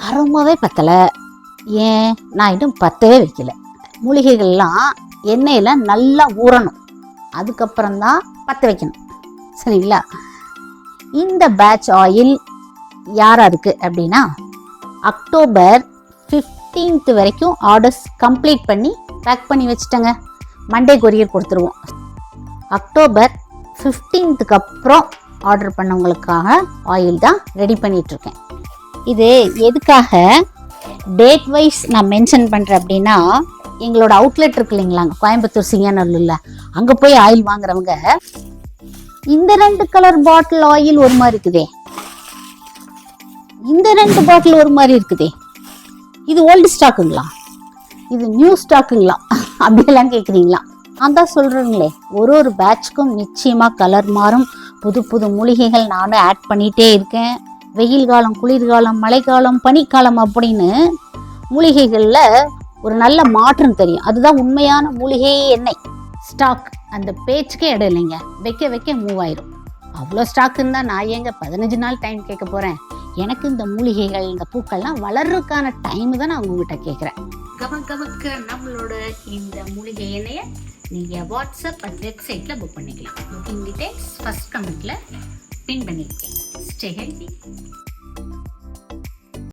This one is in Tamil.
அருமாவே பத்தலை. ஏன், நான் இன்னும் பத்தவே வைக்கல. மூலிகைகள்லாம் எண்ணெயில் நல்லா ஊறணும், அதுக்கப்புறம்தான் பற்ற வைக்கணும். சரிங்களா? இந்த பேட்ச் ஆயில் யாராருக்கு அப்படின்னா, அக்டோபர் 15 வரைக்கும் ஆர்டர்ஸ் கம்ப்ளீட் பண்ணி பேக் பண்ணி வச்சுட்டேங்க. மண்டே கொரியர் கொடுத்துருவோம். அக்டோபர் 15க்கு அப்புறம் ஆர்டர் பண்ணவங்களுக்காக ஆயில் தான் ரெடி பண்ணிகிட்ருக்கேன். இது எதுக்காக டேட் வைஸ் நான் மென்ஷன் பண்ணுறேன் அப்படின்னா, எங்களோட அவுட்லெட் இருக்கு இல்லைங்களாங்க, கோயம்புத்தூர் சிங்கநல்லூரில், அங்கே போய் ஆயில் வாங்குறவங்க இந்த 2 கலர் பாட்டில் ஆயில் ஒரு மாதிரி இருக்குதே, இந்த 2 பாட்டில் ஒரு மாதிரி இருக்குதே, இது ஓல்டு ஸ்டாக்குங்களா, இது நியூ ஸ்டாக்குங்களா அப்படியெல்லாம் கேட்குறீங்களா? நான் தான் சொல்கிறேங்களே, ஒரு பேட்ச்க்கும் நிச்சயமாக கலர் மாறும். புது புது மூலிகைகள் நானும் ஆட் பண்ணிகிட்டே இருக்கேன். வெயில் காலம், குளிர்காலம், மழைக்காலம், பனிக்காலம் அப்படின்னு மூலிகைகளில் ஒரு நல்ல மாற்றம் தெரியும். அதுதான் உண்மையான மூலிகை எண்ணெய். ஸ்டாக் அந்த பேச்சுக்கே இடம் இல்லைங்க, வைக்க வைக்க மூவ் ஆயிரும். அவ்வளோ ஸ்டாக் இருந்தால் நான் ஏங்க 15 நாள் டைம் கேட்க போகிறேன்? எனக்கு இந்த மூலிகைகள், இந்த பூக்கள்லாம் வளர்றதுக்கான டைம் தான் நான் உங்ககிட்ட கேட்குறேன். கமக்க நம்மளோட இந்த மூலிகை எண்ணெயை நீங்கள் வாட்ஸ்அப் அண்ட் வெப்சைட்டில் புக் பண்ணிக்கலாம். புக்கிங் டீடைல்ஸ் ஃபர்ஸ்ட் கமெண்ட்டில் பின் பண்ணியிருக்கேன். Stay healthy.